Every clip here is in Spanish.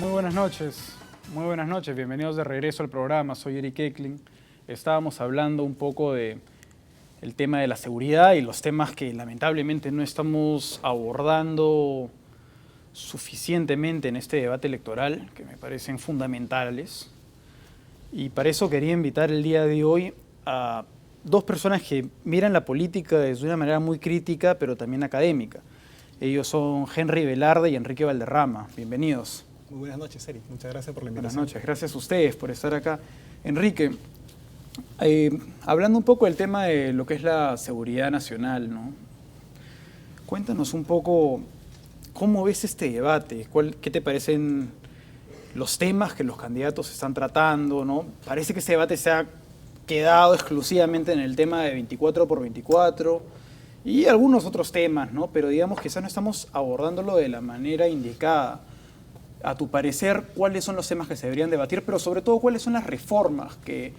Muy buenas noches, bienvenidos de regreso al programa, soy Eric Eklin. Estábamos hablando un poco de el tema de la seguridad y los temas que lamentablemente no estamos abordando suficientemente en este debate electoral, que me parecen fundamentales. Y para eso quería invitar el día de hoy a dos personas que miran la política desde una manera muy crítica, pero también académica. Ellos son Henry Velarde y Enrique Valderrama. Bienvenidos. Muy buenas noches, Eric. Muchas gracias por la invitación. Buenas noches, gracias a ustedes por estar acá. Enrique, hablando un poco del tema de lo que es la seguridad nacional, ¿no? Cuéntanos un poco cómo ves este debate, qué te parecen los temas que los candidatos están tratando, ¿no? Parece que este debate se ha quedado exclusivamente en el tema de 24 por 24 y algunos otros temas, ¿no? Pero digamos que quizás no estamos abordándolo de la manera indicada. A tu parecer, ¿cuáles son los temas que se deberían debatir? Pero sobre todo, ¿cuáles son las reformas que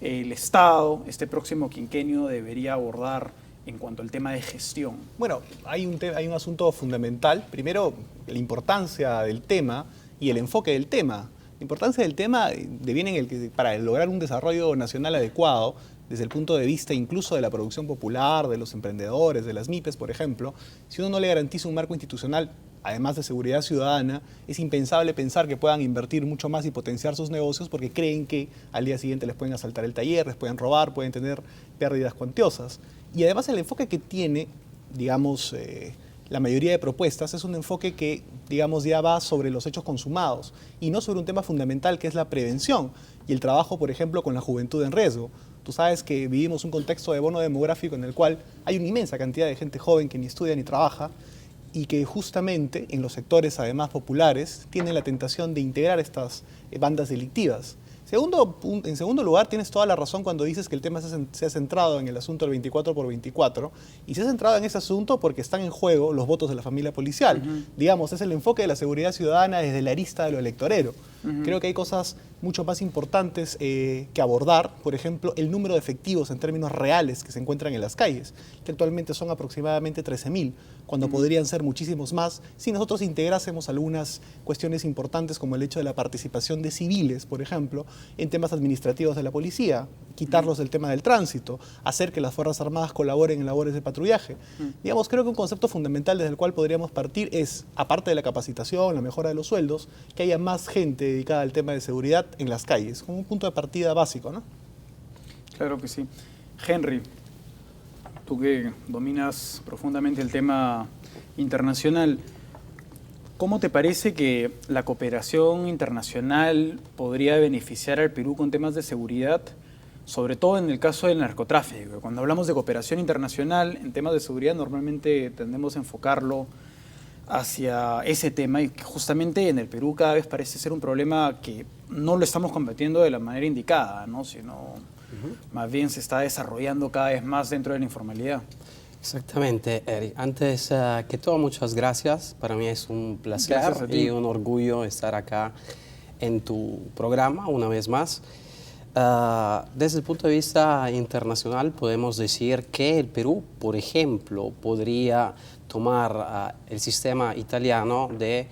el Estado, este próximo quinquenio, debería abordar en cuanto al tema de gestión? Bueno, hay un asunto fundamental. Primero, la importancia del tema y el enfoque del tema. La importancia del tema deviene en el que para lograr un desarrollo nacional adecuado, desde el punto de vista incluso de la producción popular, de los emprendedores, de las MIPES, por ejemplo, si uno no le garantiza un marco institucional, además de seguridad ciudadana, es impensable pensar que puedan invertir mucho más y potenciar sus negocios porque creen que al día siguiente les pueden asaltar el taller, les pueden robar, pueden tener pérdidas cuantiosas. Y además el enfoque que tiene, digamos, la mayoría de propuestas es un enfoque que, digamos, ya va sobre los hechos consumados y no sobre un tema fundamental que es la prevención y el trabajo, por ejemplo, con la juventud en riesgo. Tú sabes que vivimos un contexto de bono demográfico en el cual hay una inmensa cantidad de gente joven que ni estudia ni trabaja y que justamente en los sectores además populares tienen la tentación de integrar estas bandas delictivas. En segundo lugar, tienes toda la razón cuando dices que el tema se ha centrado en el asunto del 24 por 24 y se ha centrado en ese asunto porque están en juego los votos de la familia policial. Digamos, es el enfoque de la seguridad ciudadana desde la arista de lo electorero. Creo que hay cosas mucho más importantes que abordar, por ejemplo, el número de efectivos en términos reales que se encuentran en las calles, que actualmente son aproximadamente 13.000, cuando podrían ser muchísimos más si nosotros integrásemos algunas cuestiones importantes como el hecho de la participación de civiles, por ejemplo, en temas administrativos de la policía, quitarlos del tema del tránsito, hacer que las Fuerzas Armadas colaboren en labores de patrullaje. Digamos, creo que un concepto fundamental desde el cual podríamos partir es, aparte de la capacitación, la mejora de los sueldos, que haya más gente dedicada al tema de seguridad en las calles, como un punto de partida básico, ¿no? Claro que sí. Henry, tú que dominas profundamente el tema internacional, ¿cómo te parece que la cooperación internacional podría beneficiar al Perú con temas de seguridad, sobre todo en el caso del narcotráfico? Cuando hablamos de cooperación internacional en temas de seguridad, normalmente tendemos a enfocarlo hacia ese tema y que justamente en el Perú cada vez parece ser un problema que no lo estamos combatiendo de la manera indicada, ¿no? Sino más bien se está desarrollando cada vez más dentro de la informalidad. Exactamente, Eric. Antes que todo, muchas gracias. Para mí es un placer y un orgullo estar acá en tu programa una vez más. Desde el punto de vista internacional podemos decir que el Perú, por ejemplo, podría tomar el sistema italiano de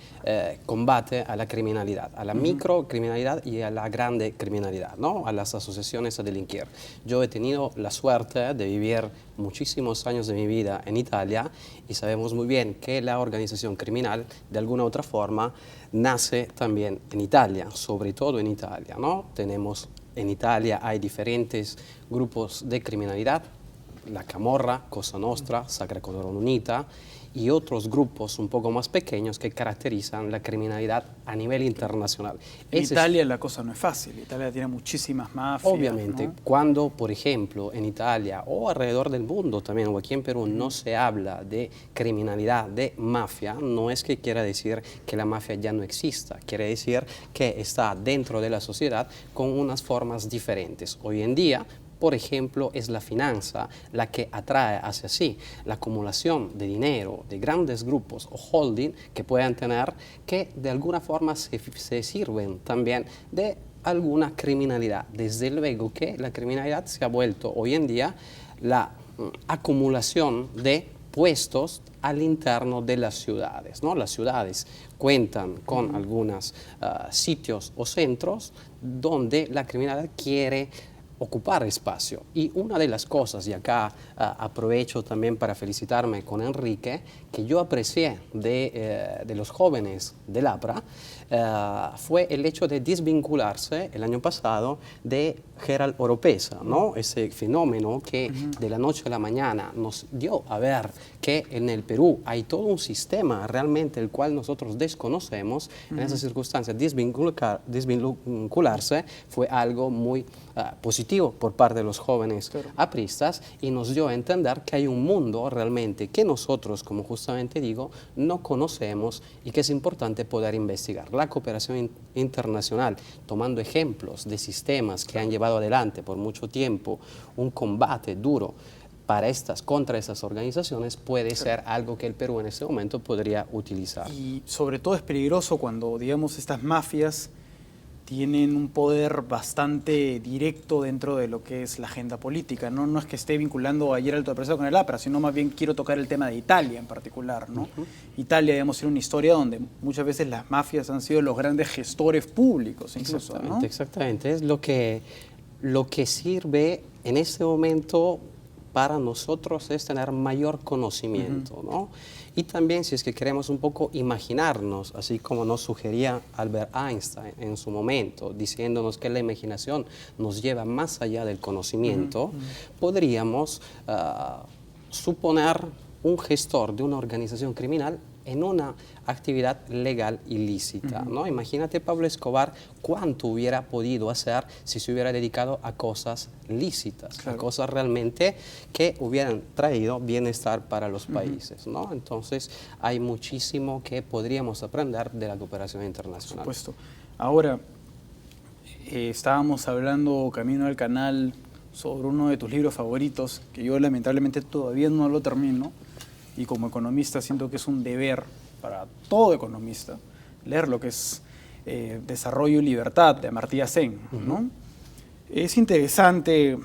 combate a la criminalidad, a la microcriminalidad y a la grande criminalidad, ¿no? A las asociaciones a delinquir. Yo he tenido la suerte de vivir muchísimos años de mi vida en Italia y sabemos muy bien que la organización criminal, de alguna u otra forma, nace también en Italia, sobre todo en Italia, ¿no? En Italia hay diferentes grupos de criminalidad, la Camorra, Cosa Nostra, Sacra Codorón Unita y otros grupos un poco más pequeños que caracterizan la criminalidad a nivel internacional. En Italia la cosa no es fácil, Italia tiene muchísimas mafias. Obviamente, ¿no? cuando, por ejemplo, en Italia o alrededor del mundo también, o aquí en Perú, no se habla de criminalidad, de mafia, no es que quiera decir que la mafia ya no exista, quiere decir que está dentro de la sociedad con unas formas diferentes. Hoy en día, por ejemplo, es la finanza la que atrae hacia sí la acumulación de dinero de grandes grupos o holding que puedan tener, que de alguna forma se sirven también de alguna criminalidad. Desde luego que la criminalidad se ha vuelto hoy en día la acumulación de puestos al interno de las ciudades, ¿no? Las ciudades cuentan con algunos sitios o centros donde la criminalidad quiere ocupar espacio. Y una de las cosas, y acá aprovecho también para felicitarme con Enrique, que yo aprecié de los jóvenes del APRA, fue el hecho de desvincularse el año pasado de Gerald Oropesa, ¿no? Ese fenómeno que de la noche a la mañana nos dio a ver que en el Perú hay todo un sistema realmente el cual nosotros desconocemos. En esas circunstancias, desvincularse fue algo muy positivo por parte de los jóvenes apristas, y nos dio a entender que hay un mundo realmente que nosotros, como justamente digo, no conocemos y que es importante poder investigar. La cooperación internacional, tomando ejemplos de sistemas que han llevado adelante por mucho tiempo un combate duro contra estas organizaciones, puede ser algo que el Perú en este momento podría utilizar. Y sobre todo es peligroso cuando, digamos, estas mafias tienen un poder bastante directo dentro de lo que es la agenda política, ¿no? No es que esté vinculando ayer al Presa con el APRA, sino más bien quiero tocar el tema de Italia en particular, ¿no? Italia, digamos, tiene una historia donde muchas veces las mafias han sido los grandes gestores públicos, incluso, ¿no? Exactamente, es lo que sirve en este momento para nosotros es tener mayor conocimiento, ¿no? Y también, si es que queremos un poco imaginarnos, así como nos sugería Albert Einstein en su momento, diciéndonos que la imaginación nos lleva más allá del conocimiento, podríamos suponer un gestor de una organización criminal en una actividad legal ilícita, ¿no? Imagínate Pablo Escobar cuánto hubiera podido hacer si se hubiera dedicado a cosas lícitas, a cosas realmente que hubieran traído bienestar para los países, ¿no? Entonces hay muchísimo que podríamos aprender de la cooperación internacional. Por supuesto. Ahora, estábamos hablando camino al canal sobre uno de tus libros favoritos, que yo lamentablemente todavía no lo termino, y como economista siento que es un deber para todo economista leer lo que es Desarrollo y Libertad de Amartya Sen, ¿no? Es interesante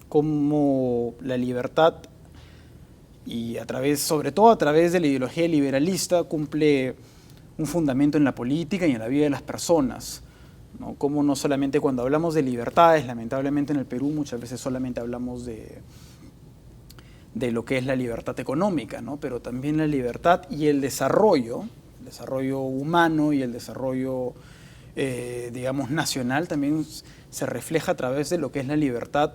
cómo la libertad, y sobre todo a través de la ideología liberalista, cumple un fundamento en la política y en la vida de las personas, ¿no? Como no solamente cuando hablamos de libertades, lamentablemente en el Perú muchas veces solamente hablamos de lo que es la libertad económica, ¿no? Pero también la libertad y el desarrollo humano y el desarrollo, digamos, nacional también se refleja a través de lo que es la libertad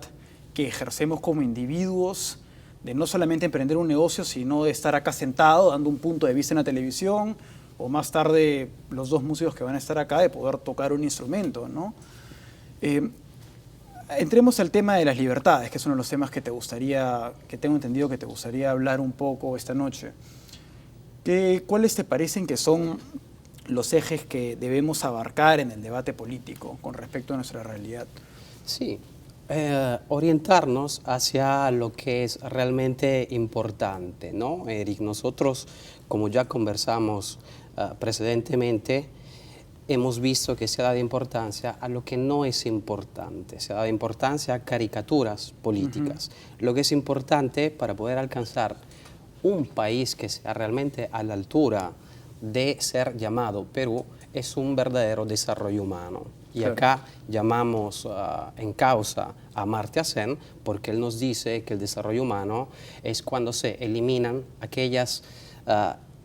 que ejercemos como individuos, de no solamente emprender un negocio, sino de estar acá sentado dando un punto de vista en la televisión, o más tarde los dos músicos que van a estar acá de poder tocar un instrumento, ¿no? Entremos al tema de las libertades, que es uno de los temas que tengo entendido que te gustaría hablar un poco esta noche. ¿Cuáles te parecen que son los ejes que debemos abarcar en el debate político con respecto a nuestra realidad? Sí, orientarnos hacia lo que es realmente importante, ¿no, Eric? Nosotros, como ya conversamos precedentemente, hemos visto que se ha dado importancia a lo que no es importante, se ha dado importancia a caricaturas políticas. Lo que es importante para poder alcanzar un país que sea realmente a la altura de ser llamado Perú es un verdadero desarrollo humano. Y acá llamamos en causa a Amartya Sen porque él nos dice que el desarrollo humano es cuando se eliminan aquellas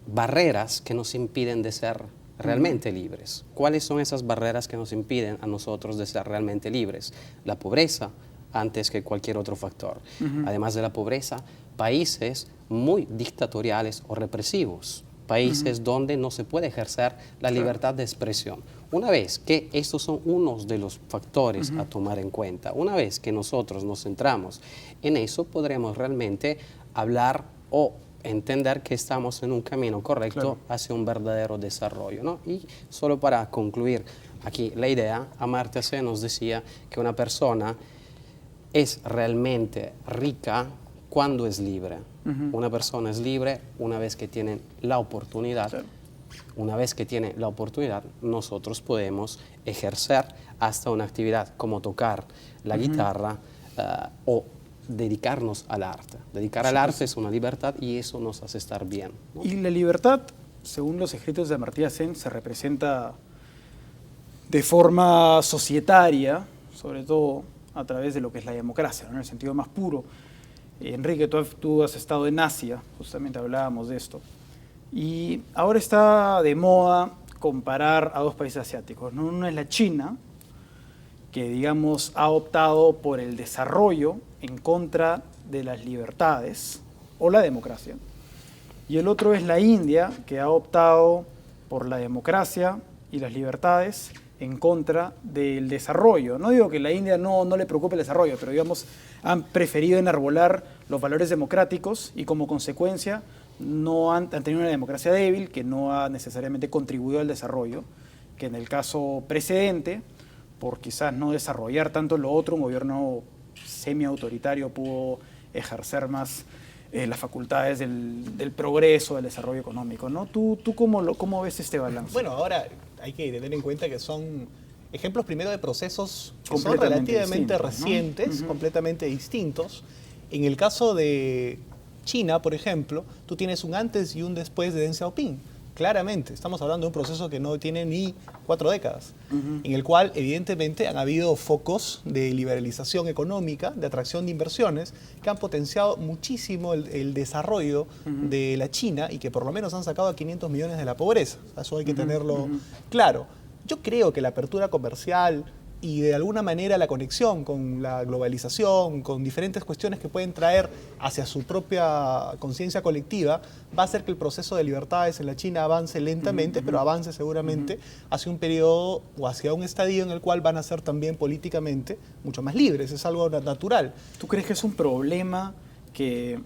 barreras que nos impiden de ser realmente libres. ¿Cuáles son esas barreras que nos impiden a nosotros de ser realmente libres? La pobreza, antes que cualquier otro factor. Además de la pobreza, países muy dictatoriales o represivos, países donde no se puede ejercer la libertad de expresión. Una vez que estos son unos de los factores a tomar en cuenta, una vez que nosotros nos centramos en eso, podremos realmente hablar o entender que estamos en un camino correcto hacia un verdadero desarrollo, ¿no? Y solo para concluir aquí la idea, Amartya Sen nos decía que una persona es realmente rica cuando es libre. Una persona es libre una vez que tiene la oportunidad. Una vez que tiene la oportunidad, nosotros podemos ejercer hasta una actividad como tocar la guitarra o dedicarnos al arte. Dedicar al arte es una libertad y eso nos hace estar bien, ¿no? Y la libertad, según los escritos de Amartya Sen, se representa de forma societaria, sobre todo a través de lo que es la democracia, ¿no? En el sentido más puro. Enrique, tú has estado en Asia, justamente hablábamos de esto, y ahora está de moda comparar a dos países asiáticos, ¿no? Uno es la China, que digamos ha optado por el desarrollo en contra de las libertades o la democracia, y el otro es la India, que ha optado por la democracia y las libertades en contra del desarrollo. No digo que la India no le preocupe el desarrollo, pero digamos han preferido enarbolar los valores democráticos y como consecuencia han tenido una democracia débil que no ha necesariamente contribuido al desarrollo, que en el caso precedente, por quizás no desarrollar tanto lo otro, un gobierno semi-autoritario pudo ejercer más las facultades del progreso, del desarrollo económico, ¿no? ¿Tú cómo ves este balance? Bueno, ahora hay que tener en cuenta que son ejemplos primero de procesos que son relativamente recientes, ¿no? Completamente distintos. En el caso de China, por ejemplo, tú tienes un antes y un después de Deng Xiaoping. Claramente, estamos hablando de un proceso que no tiene ni 4 décadas, en el cual evidentemente han habido focos de liberalización económica, de atracción de inversiones, que han potenciado muchísimo el desarrollo de la China y que por lo menos han sacado a 500 millones de la pobreza. Eso hay que tenerlo claro. Yo creo que la apertura comercial y de alguna manera la conexión con la globalización, con diferentes cuestiones que pueden traer hacia su propia conciencia colectiva, va a hacer que el proceso de libertades en la China avance lentamente, pero avance seguramente hacia un periodo o hacia un estadio en el cual van a ser también políticamente mucho más libres. Es algo natural. ¿Tú crees que es un problema que...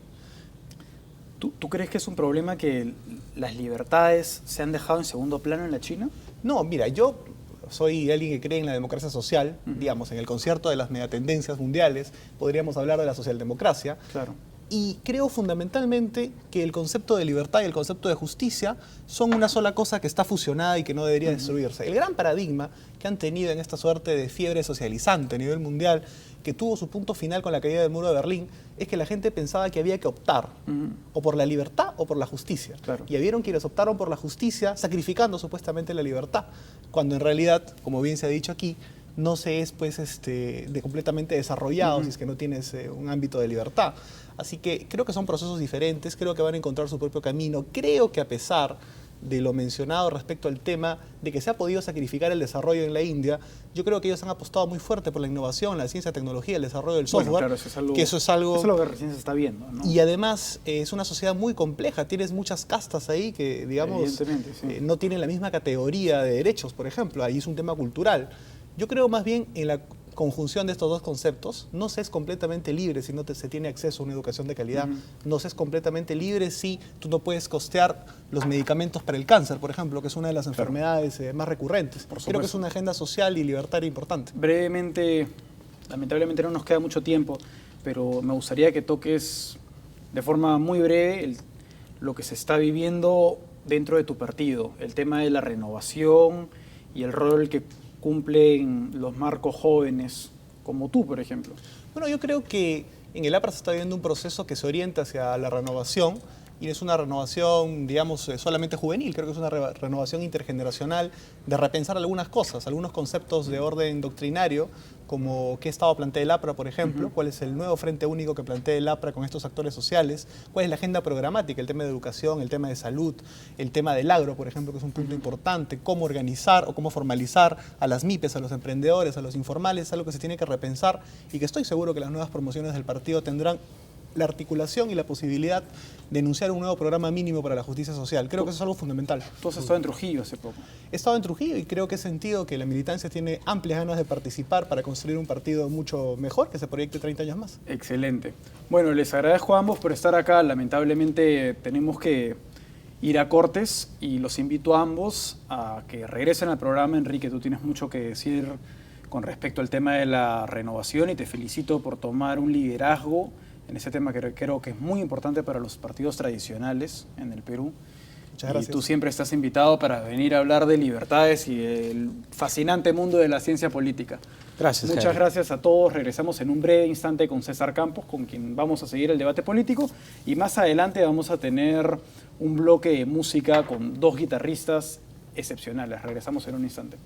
¿Tú crees que es un problema que las libertades se han dejado en segundo plano en la China? No, mira, yo soy alguien que cree en la democracia social, digamos, en el concierto de las megatendencias mundiales, podríamos hablar de la socialdemocracia. Claro. Y creo fundamentalmente que el concepto de libertad y el concepto de justicia son una sola cosa que está fusionada y que no debería destruirse. El gran paradigma que han tenido en esta suerte de fiebre socializante a nivel mundial, que tuvo su punto final con la caída del muro de Berlín, es que la gente pensaba que había que optar o por la libertad o por la justicia. Claro. Y habieron quienes optaron por la justicia sacrificando supuestamente la libertad, cuando en realidad, como bien se ha dicho aquí, no se es pues, completamente desarrollado si es que no tienes un ámbito de libertad. Así que creo que son procesos diferentes, creo que van a encontrar su propio camino. Creo que a pesar de lo mencionado respecto al tema de que se ha podido sacrificar el desarrollo en la India, yo creo que ellos han apostado muy fuerte por la innovación, la ciencia, tecnología, el desarrollo del software. Bueno, claro, eso es algo que recién se está viendo, ¿no? Y además es una sociedad muy compleja, tienes muchas castas ahí que, digamos, no tienen la misma categoría de derechos, por ejemplo, ahí es un tema cultural. Yo creo más bien en la conjunción de estos dos conceptos. No se es completamente libre si no se tiene acceso a una educación de calidad. No se es completamente libre si tú no puedes costear los medicamentos para el cáncer, por ejemplo, que es una de las enfermedades más recurrentes. Creo que es una agenda social y libertaria importante. Brevemente, lamentablemente no nos queda mucho tiempo, pero me gustaría que toques de forma muy breve lo que se está viviendo dentro de tu partido, el tema de la renovación y el rol que cumplen los marcos jóvenes, como tú, por ejemplo. Bueno, yo creo que en el APRA se está viendo un proceso que se orienta hacia la renovación, y es una renovación, digamos, solamente juvenil. Creo que es una renovación intergeneracional de repensar algunas cosas, algunos conceptos de orden doctrinario, como qué estado plantea el APRA, por ejemplo, cuál es el nuevo frente único que plantea el APRA con estos actores sociales, cuál es la agenda programática, el tema de educación, el tema de salud, el tema del agro, por ejemplo, que es un punto importante, cómo organizar o cómo formalizar a las MIPES, a los emprendedores, a los informales, es algo que se tiene que repensar y que estoy seguro que las nuevas promociones del partido tendrán la articulación y la posibilidad de enunciar un nuevo programa mínimo para la justicia social. Creo que eso es algo fundamental. Tú has estado en Trujillo hace poco. He estado en Trujillo y creo que he sentido que la militancia tiene amplias ganas de participar para construir un partido mucho mejor que se proyecte 30 años más. Excelente. Bueno, les agradezco a ambos por estar acá. Lamentablemente tenemos que ir a cortes y los invito a ambos a que regresen al programa. Enrique, tú tienes mucho que decir con respecto al tema de la renovación y te felicito por tomar un liderazgo en ese tema que creo que es muy importante para los partidos tradicionales en el Perú. Muchas Y gracias. tú siempre estás invitado para venir a hablar de libertades y del fascinante mundo de la ciencia política. Gracias, Muchas Henry. gracias a todos. Regresamos en un breve instante con César Campos, con quien vamos a seguir el debate político. Y más adelante vamos a tener un bloque de música con dos guitarristas excepcionales. Regresamos en un instante.